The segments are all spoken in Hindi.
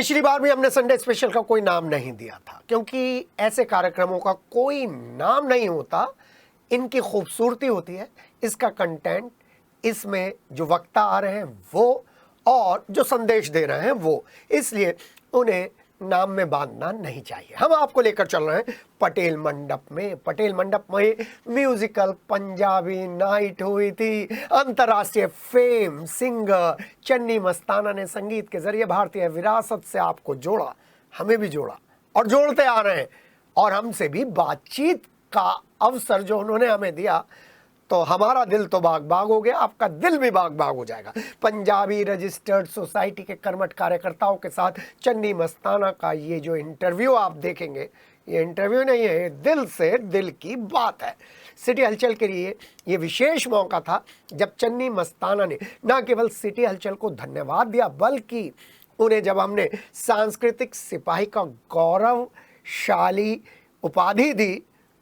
पिछली बार भी हमने संडे स्पेशल का कोई नाम नहीं दिया था, क्योंकि ऐसे कार्यक्रमों का कोई नाम नहीं होता। इनकी खूबसूरती होती है इसका कंटेंट, इसमें जो वक्ता आ रहे हैं वो, और जो संदेश दे रहे हैं वो, इसलिए उन्हें नाम में बांधना नहीं चाहिए। हम आपको लेकर चल रहे हैं पटेल मंडप में। पटेल मंडप में म्यूजिकल पंजाबी नाइट हुई थी। अंतर्राष्ट्रीय फेम सिंगर चन्नी मस्ताना ने संगीत के जरिए भारतीय विरासत से आपको जोड़ा, हमें भी जोड़ा और जोड़ते आ रहे हैं। और हमसे भी बातचीत का अवसर जो उन्होंने हमें दिया, तो हमारा दिल तो बाग बाग हो गया, आपका दिल भी बाग बाग हो जाएगा। पंजाबी रजिस्टर्ड सोसाइटी के कर्मठ कार्यकर्ताओं के साथ चन्नी मस्ताना का ये जो इंटरव्यू आप देखेंगे, ये इंटरव्यू नहीं है, दिल से दिल की बात है। सिटी हलचल के लिए ये विशेष मौका था जब चन्नी मस्ताना ने न केवल सिटी हलचल को धन्यवाद दिया, बल्कि उन्हें जब हमने सांस्कृतिक सिपाही का गौरवशाली उपाधि दी,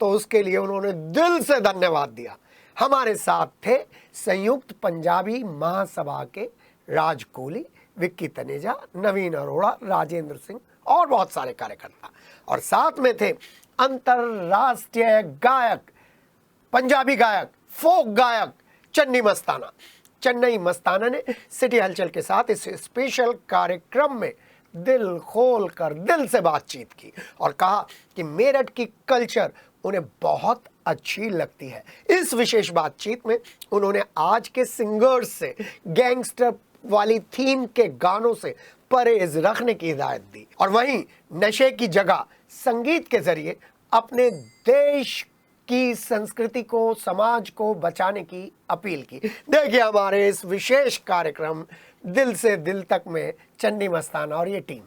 तो उसके लिए उन्होंने दिल से धन्यवाद दिया। हमारे साथ थे संयुक्त पंजाबी महासभा के राज कोहली, विक्की तनेजा, नवीन अरोड़ा, राजेंद्र सिंह और बहुत सारे कार्यकर्ता। और साथ में थे अंतर्राष्ट्रीय गायक, पंजाबी गायक, फोक गायक चन्नी मस्ताना। चन्नी मस्ताना ने सिटी हलचल के साथ इस स्पेशल कार्यक्रम में दिल खोल कर दिल से बातचीत की और कहा कि मेरठ की कल्चर उन्हें बहुत अच्छी लगती है। इस विशेष बातचीत में उन्होंने आज के सिंगर्स से गैंगस्टर वाली थीम के गानों से परहेज रखने की हिदायत दी और वहीं नशे की जगह संगीत के जरिए अपने देश की संस्कृति को, समाज को बचाने की अपील की। देखिए हमारे इस विशेष कार्यक्रम दिल से दिल तक में चन्नी मस्ताना और ये टीम।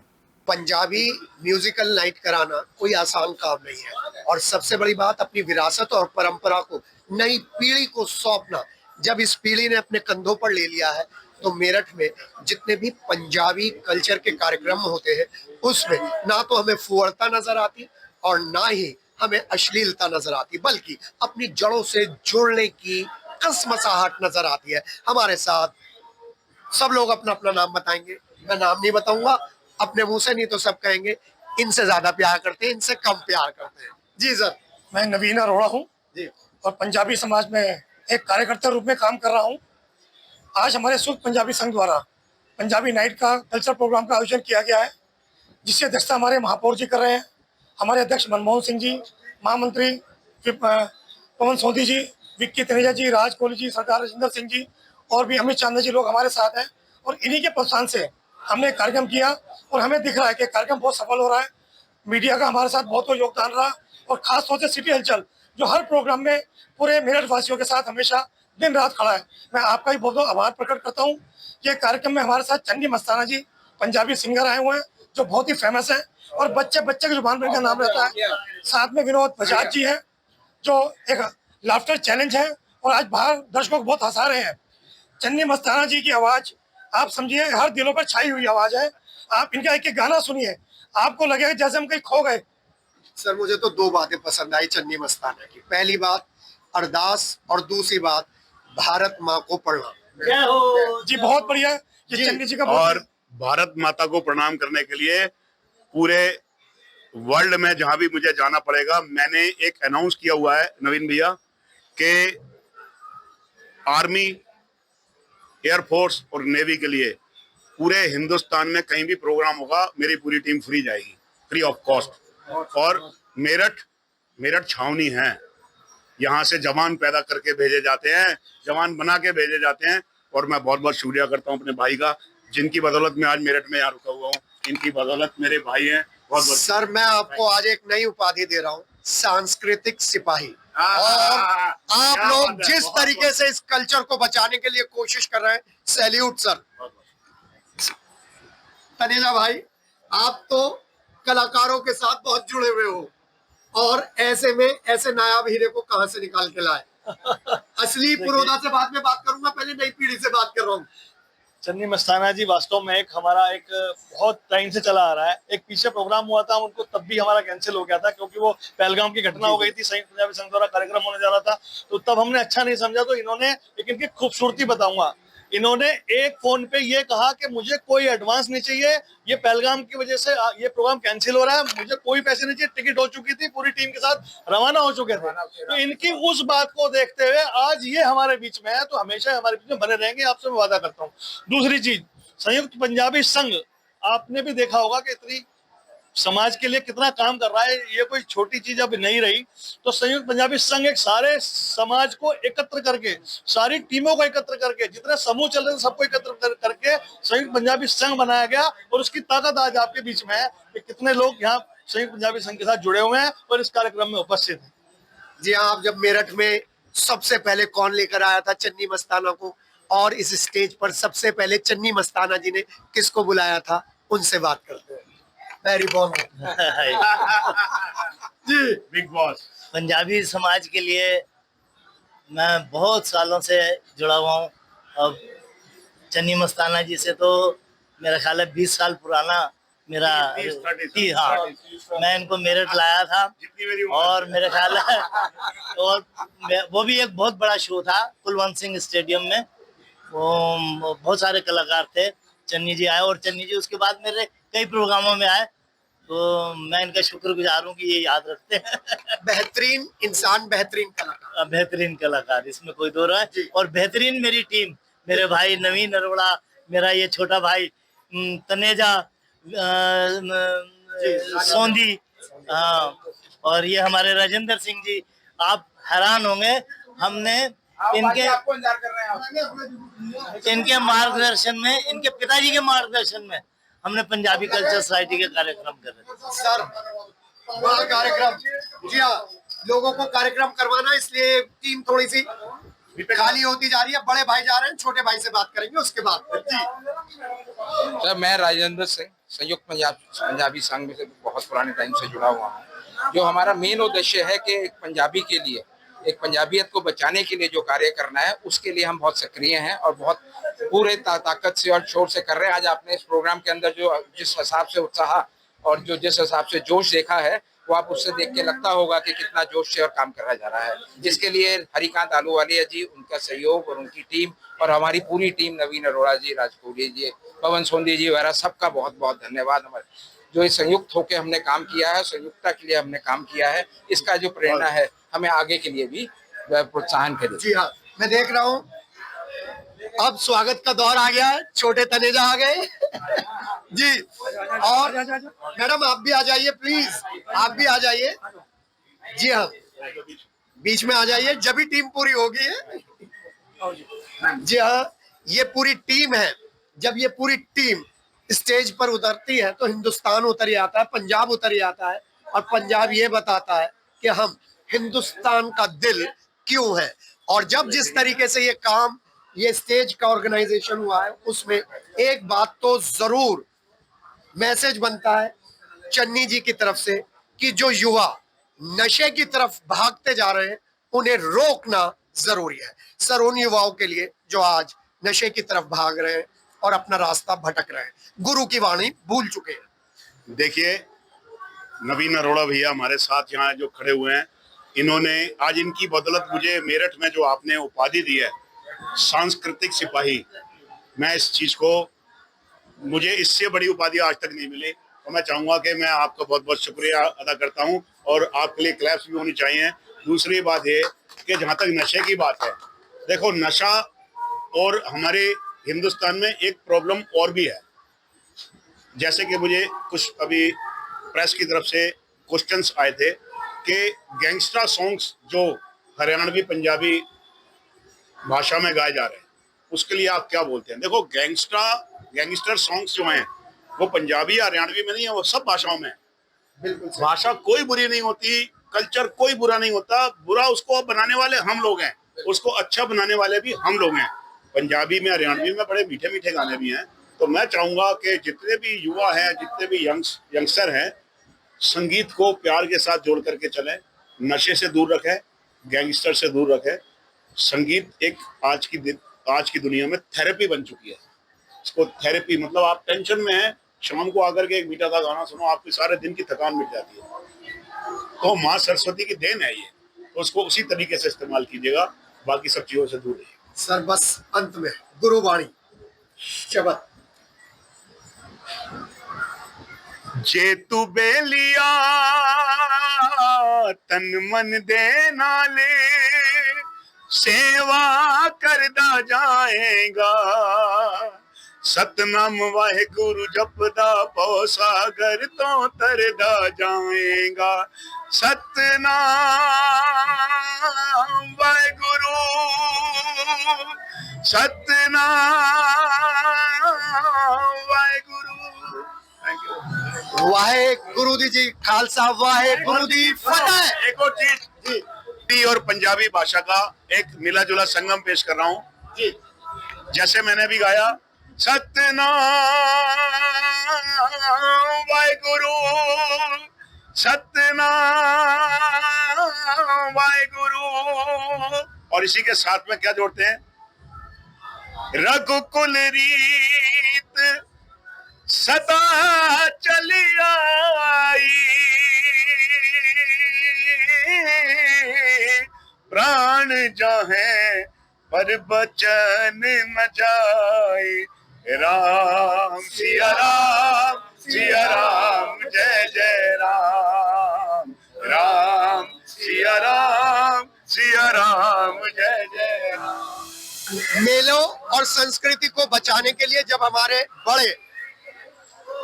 पंजाबी म्यूजिकल नाइट कराना कोई आसान काम नहीं है, और सबसे बड़ी बात अपनी विरासत और परंपरा को नई पीढ़ी को सौंपना। जब इस पीढ़ी ने अपने कंधों पर ले लिया है, तो मेरठ में जितने भी पंजाबी कल्चर के कार्यक्रम होते हैं उसमें ना तो हमें फुहड़ता नजर आती और ना ही हमें अश्लीलता नजर आती, बल्कि अपनी जड़ों से जुड़ने की कसमसाहट नजर आती है। हमारे साथ सब लोग अपना अपना नाम बताएंगे, मैं नाम नहीं बताऊंगा, अपने मुंह से नहीं तो सब कहेंगे इनसे ज्यादा प्यार करते हैं, इनसे कम प्यार करते हैं। जी सर। मैं नवीन अरोड़ा हूँ जी, और पंजाबी समाज में एक कार्यकर्ता रूप में काम कर रहा हूँ। आज हमारे सुख पंजाबी संघ द्वारा पंजाबी नाइट का कल्चर प्रोग्राम का आयोजन किया गया है, जिसकी अध्यक्षता हमारे महापौर जी कर रहे हैं। हमारे अध्यक्ष मनमोहन सिंह जी, महामंत्री पवन सोधी जी, विक्की तनेजा जी, राज कोहली जी, सरदार राजेंद्र सिंह जी और भी अमित चांदा जी लोग हमारे साथ हैं। और इन्हीं के प्रोत्साहन से हमने कार्यक्रम किया और हमें दिख रहा है कि कार्यक्रम बहुत सफल हो रहा है। मीडिया का हमारे साथ बहुत योगदान रहा, और खास तौर से सिटी हलचल जो हर प्रोग्राम में पूरे मेरठ वासियों के साथ हमेशा दिन रात खड़ा है। मैं आपका भी बहुत आभार प्रकट करता हूँ। ये कार्यक्रम में हमारे साथ चन्नी मस्ताना जी पंजाबी सिंगर आए हुए हैं जो बहुत ही फेमस है, और बच्चे बच्चे की जुबान पर इनका नाम रहता है। साथ में विनोद बजाज जी हैं जो एक लाफ्टर चैलेंज है, और आज बाहर दर्शकों को बहुत हंसा रहे हैं। चन्नी मस्ताना जी की आवाज आप समझिए हर दिलों पर छाई हुई आवाज है। आप इनका एक एक गाना सुनिए, आपको लगेगा जैसे हम कहीं खो गए। सर मुझे तो दो बातें पसंद आई चन्नी मस्ताना की। पहली बात अरदास, और दूसरी बात भारत माँ को प्रणाम। जी बहुत बढ़िया ये चन्नी जी का। और भारत माता को प्रणाम करने के लिए पूरे वर्ल्ड में जहां भी मुझे जाना पड़ेगा, मैंने एक अनाउंस किया हुआ है नवीन भैया के आर्मी, एयरफोर्स और नेवी के लिए पूरे हिंदुस्तान में कहीं भी प्रोग्राम होगा मेरी पूरी टीम फ्री जाएगी, फ्री ऑफ कॉस्ट। और मेरठ छावनी है, यहाँ से जवान पैदा करके भेजे जाते हैं, जवान बना के भेजे जाते हैं। और मैं बहुत बहुत शुक्रिया करता हूँ अपने भाई का, जिनकी बदौलत मैं आज मेरठ में यहाँ रुका हुआ हूँ। इनकी बदौलत मेरे भाई हैं। बहुत बहुत सर मैं आपको आज एक नई उपाधि दे रहा हूँ, सांस्कृतिक सिपाही। और आप लोग जिस तरीके से इस कल्चर को बचाने के लिए कोशिश कर रहे हैं, सैल्यूट सर। तनेजा भाई, आप तो कलाकारों के साथ बहुत जुड़े हुए हो, और ऐसे में ऐसे नायाब हीरे को कहां से निकाल के लाए? असली पुरोधा से बाद में बात करूंगा, पहले नई पीढ़ी से बात कर रहा हूँ। चन्नी मस्ताना जी वास्तव में हमारा एक बहुत टाइम से चला आ रहा है। एक पीछे प्रोग्राम हुआ था उनको, तब भी हमारा कैंसिल हो गया था क्योंकि वो पहलगाम की घटना हो गई थी। संयुक्त पंजाबी संघ द्वारा कार्यक्रम होने जा रहा था, तो तब हमने अच्छा नहीं समझा। तो इन्होंने, लेकिन इनकी खूबसूरती बताऊंगा, इन्होंने एक फोन पे ये कहा कि मुझे कोई एडवांस नहीं चाहिए, ये पहलगाम की वजह से ये प्रोग्राम कैंसिल हो रहा है, मुझे कोई पैसे नहीं चाहिए, टिकट हो चुकी थी, पूरी टीम के साथ रवाना हो चुके थे। तो इनकी उस बात को देखते हुए आज ये हमारे बीच में है, तो हमेशा हमारे बीच में बने रहेंगे, आपसे मैं वादा करता हूँ। दूसरी चीज, संयुक्त पंजाबी संघ आपने भी देखा होगा कि इतनी समाज के लिए कितना काम कर रहा है, ये कोई छोटी चीज अब नहीं रही। तो संयुक्त पंजाबी संघ एक सारे समाज को एकत्र करके, सारी टीमों को एकत्र करके, जितने समूह चल रहे थे सबको एकत्र करके संयुक्त पंजाबी संघ बनाया गया, और उसकी ताकत आज आपके बीच में है कि कितने लोग यहाँ संयुक्त पंजाबी संघ के साथ जुड़े हुए हैं और इस कार्यक्रम में उपस्थित हैं। जी हाँ, आप जब मेरठ में सबसे पहले कौन लेकर आया था चन्नी मस्ताना को, और इस स्टेज पर सबसे पहले चन्नी मस्ताना जी ने किसको बुलाया था, उनसे बात करते हैं। वेरी बॉन्ग जी, बिग बॉस। पंजाबी समाज के लिए मैं बहुत सालों से जुड़ा हुआ हूँ। अब चन्नी मस्ताना जी से तो मेरा ख्याल है 20 साल पुराना मेरा हाँ, मैं इनको मेरठ लाया था, और मेरे ख्याल है और वो भी एक बहुत बड़ा शो था कुलवंत सिंह स्टेडियम में, वो बहुत सारे कलाकार थे, चन्नी जी आए, और चन्नी जी उसके बाद मेरे कई प्रोग्रामों में आए, तो मैं इनका शुक्रगुजार हूँ कि ये याद रखते हैं। बेहतरीन इंसान, बेहतरीन कलाकार, बेहतरीन कलाकार, इसमें कोई दो राय। और बेहतरीन मेरी टीम, मेरे भाई नवीन अरोड़ा, मेरा ये छोटा भाई तनेजा सोंधी, हाँ, और ये हमारे राजेंद्र सिंह जी। आप हैरान होंगे, हमने इनके मार्गदर्शन में, इनके पिताजी के मार्गदर्शन में हमने पंजाबी कल्चर सोसाइटी के कार्यक्रम कर रहे थे। सर बड़ा कार्यक्रम, जी हाँ, लोगों को कार्यक्रम करवाना, इसलिए टीम थोड़ी सी खाली होती जा रही है। बड़े भाई जा रहे हैं, छोटे भाई से बात करेंगे उसके बाद। जी सर, मैं राजेंद्र सिंह, संयुक्त पंजाबी संघ में से बहुत पुराने टाइम से जुड़ा हुआ हूँ। जो हमारा मेन उद्देश्य है कि एक पंजाबी के लिए, एक पंजाबियत को बचाने के लिए जो कार्य करना है, उसके लिए हम बहुत सक्रिय हैं और बहुत पूरे ताकत से और शोर से कर रहे हैं। आज आपने इस प्रोग्राम के अंदर जो जिस हिसाब से उत्साह और जो जिस हिसाब से जोश देखा है, वो आप उससे देख के लगता होगा कि कितना जोश से और काम करा जा रहा है, जिसके लिए हरिकांत आलूवालिया जी, उनका सहयोग और उनकी टीम और हमारी पूरी टीम, नवीन अरोड़ा जी, राजकोली जी, पवन सोंधी जी वगैरह, सबका बहुत बहुत धन्यवाद। हमारे जो संयुक्त होकर हमने काम किया है, संयुक्ता के लिए हमने काम किया है, इसका जो प्रेरणा है हमें आगे के लिए भी प्रोत्साहन करे। जी हाँ, मैं देख रहा हूँ अब स्वागत का दौर आ गया है, छोटे तनेजा आ गए जी। और मैडम आप भी आ जाइए प्लीज, आप भी आ जाइए। जी हाँ, बीच में आ जाइए, जब भी टीम पूरी होगी है। जी हाँ, ये पूरी टीम है। जब ये पूरी टीम स्टेज पर उतरती है तो हिंदुस्तान उतर ही आता है, पंजाब उतर ही आता है, और पंजाब ये बताता है कि हम हिंदुस्तान का दिल क्यों है। और जब जिस तरीके से ये काम, ये स्टेज का ऑर्गेनाइजेशन हुआ है, उसमें एक बात तो जरूर मैसेज बनता है चन्नी जी की तरफ से कि जो युवा नशे की तरफ भागते जा रहे हैं, उन्हें रोकना जरूरी है। सर, उन युवाओं के लिए जो आज नशे की तरफ भाग रहे हैं और अपना रास्ता भटक रहे हैं, गुरु की वाणी भूल चुके हैं। देखिए, नवीन अरोड़ा भैया हमारे साथ यहाँ जो खड़े हुए हैं, इन्होंने आज, इनकी बदौलत मुझे मेरठ में जो आपने उपाधि दी है सांस्कृतिक सिपाही, मैं इस चीज को, मुझे इससे बड़ी उपाधि आज तक नहीं मिली, तो मैं चाहूंगा कि मैं आपका बहुत बहुत शुक्रिया अदा करता हूं, और आपके लिए क्लैप्स भी होनी चाहिए। दूसरी बात है कि जहां तक नशे की बात है, देखो, नशा और हमारे हिंदुस्तान में एक प्रॉब्लम और भी है। जैसे कि मुझे कुछ अभी प्रेस की तरफ से क्वेश्चंस आए थे कि गैंगस्टर सॉन्ग्स जो हरियाणवी पंजाबी भाषा में गाए जा रहे हैं, उसके लिए आप क्या बोलते हैं? देखो, गैंगस्टर सॉन्ग्स जो हैं वो पंजाबी या हरियाणवी में नहीं है, वो सब भाषाओं में है। बिल्कुल, भाषा कोई बुरी नहीं होती, कल्चर कोई बुरा नहीं होता, बुरा उसको बनाने वाले हम लोग हैं, उसको अच्छा बनाने वाले भी हम लोग हैं। पंजाबी में, हरियाणवी में बड़े मीठे मीठे गाने भी हैं। तो मैं चाहूंगा कि जितने भी युवा हैं, जितने भी यंगस्टर हैं, संगीत को प्यार के साथ जोड़ करके चलें, नशे से दूर रखें, गैंगस्टर से दूर रखें। संगीत एक आज की दुनिया में थेरेपी बन चुकी है। इसको थेरेपी मतलब, आप टेंशन में हैं, शाम को आकर के एक मीठा सा गाना सुनो, आपकी सारे दिन की थकान मिट जाती है। तो माँ सरस्वती की देन है ये, तो उसको उसी तरीके से इस्तेमाल कीजिएगा, बाकी सब चीजों से दूर रहिए। सर बस अंत में गुरुवाणी शब्द। जे तू बेलिया तन मन दे नाले सेवा करदा जाएगा, सतनाम वाहेगुरु जपदा पौ सागर तो तरदा जाएगा। सतनाम वाहेगुरु, सतनाम वाहेगुरु। Thank you. वाहेगुरु जी खालसा वाहेगुरु जी फतेह। एक और चीज हिंदी और पंजाबी भाषा का एक मिला जुला संगम पेश कर रहा हूँ जी। जैसे मैंने भी गाया सतनाम वाहेगुरु, सतनाम वाहेगुरु, और इसी के साथ में क्या जोड़ते हैं, रघुकुल रीत सदा चली आई, प्राण जाहे पर बचन न जाए। राम सिया राम, सिया राम जय जय राम, राम सिया राम, सिया राम जय जय राम। मेलों और संस्कृति को बचाने के लिए जब हमारे बड़े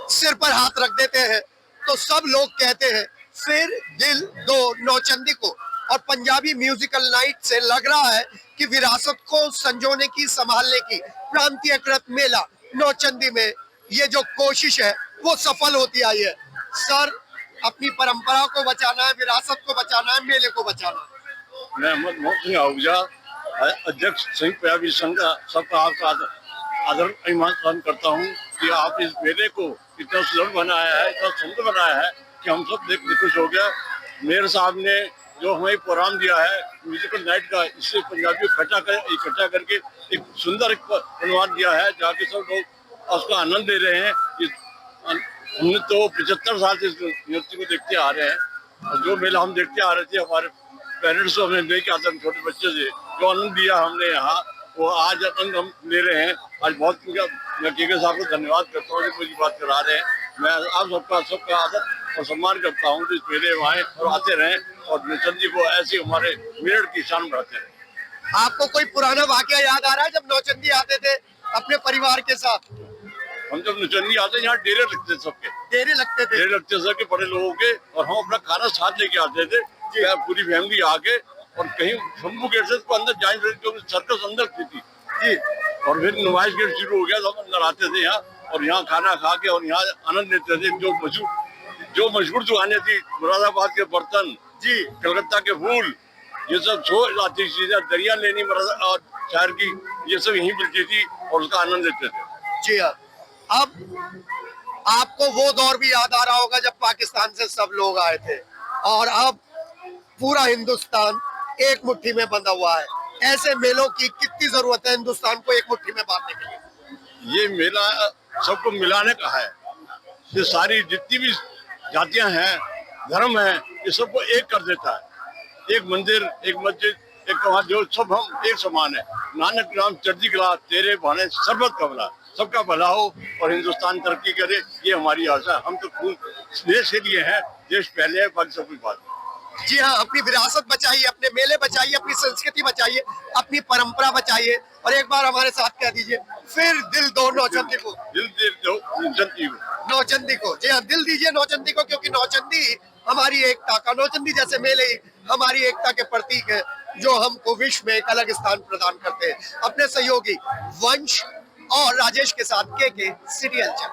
सिर पर हाथ रख देते हैं तो सब लोग कहते हैं फिर दिल दो नौचंदी को। और पंजाबी म्यूजिकल नाइट से लग रहा है कि विरासत को संजोने की, संभालने की प्रांतीयकृत मेला नौचंदी में ये जो कोशिश है वो सफल होती आई है। सर अपनी परंपरा को बचाना है, विरासत को बचाना है, मेले को बचाना है। मैं मोहम्मद मोहसिन सिंह आहूजा, अध्यक्ष संयुक्त पंजाबी संघ का सबका आपका आदर अभिमान करता हूँ कि आप इस मेले को इतना सुंदर बनाया है, इतना सुंदर बनाया है कि हम सब देख खुश हो गया। मेयर साहब ने जो हमें प्रोग्राम दिया है म्यूजिकल नाइट का, इससे पंजाबी इकट्ठा करके एक सुंदर अनुवाद दिया है जहाँ सब लोग उसका आनंद ले रहे हैं। हमने तो 75 साल से इस नृत्य को देखते आ रहे हैं और जो मेला हम देखते आ रहे थे हमारे पेरेंट्स को हमने लेके आते हैं, छोटे बच्चे से जो आनंद दिया हमने यहाँ वो आज आनंद हम ले रहे हैं। आज बहुत मैं केके साहब को धन्यवाद करता हूँ जो मुझे बात करा रहे हैं। मैं आप सबका आदर और सम्मान करता हूँ जो इस मेले में आए और आते रहें और नौचंदी को ऐसे हमारे मेरठ की शान बढ़ाते रहें। आपको कोई पुराना वाकया याद आ रहा है जब नौचंदी आते थे अपने परिवार के साथ? हम जब नौचंदी आते यहाँ डेरे लगते सबके, डेरे लगते थे सबके बड़े लोगों के, और हम अपना खाना साथ लेके आते थे पूरी फैमिली आके। और कहीं शंभू गेट से तो अंदर जाए क्योंकि सर्कस अंदर थी जी, और फिर नुमाइश गेट शुरू हो गया तो हम अंदर आते थे यहाँ और यहाँ खाना खा के और यहाँ आनंद लेते थे। जो मशहूर दुकानें थी, मुरादाबाद के बर्तन जी, कलकत्ता के फूल, ये सब जो आती चीजें, दरिया लेनी और शहर की, ये सब यहीं मिलती थी और उसका आनंद लेते थे। जी हाँ। अब आपको वो दौर भी याद आ रहा होगा जब पाकिस्तान से सब लोग आए थे और अब पूरा हिंदुस्तान एक मुट्ठी में बंधा हुआ है। ऐसे मेलों की कितनी जरूरत है हिंदुस्तान को एक मुट्ठी में बांधने के लिए? ये मेला सबको मिलाने का है। ये सारी जितनी भी जातियां हैं, धर्म है, ये सबको एक कर देता है। एक मंदिर, एक मस्जिद, एक वहाँ जो सब हम एक समान है। नानक नाम चढ़ती कला तेरे बहाने सरबत का भला, सबका भला हो और हिंदुस्तान तरक्की करे, ये हमारी आशा। हम तो खूब देश के लिए हैं, देश पहले है, बाकी सब कुछ बाद में। जी हाँ, अपनी विरासत बचाइए, अपने मेले बचाइए, अपनी संस्कृति बचाइए, अपनी परंपरा बचाइए। और एक बार हमारे साथ कह दीजिए फिर दिल दो नौचंदी को, दिल दो नौचंदी को, नौचंदी को। जी हाँ, दिल दीजिए नौचंदी को, क्योंकि नौचंदी हमारी एकता का, नौचंदी जैसे मेले ही हमारी एकता के प्रतीक है जो हमको विश्व में एक अलग स्थान प्रदान करते हैं। अपने सहयोगी वंश और राजेश के साथ के सिटी हलचल।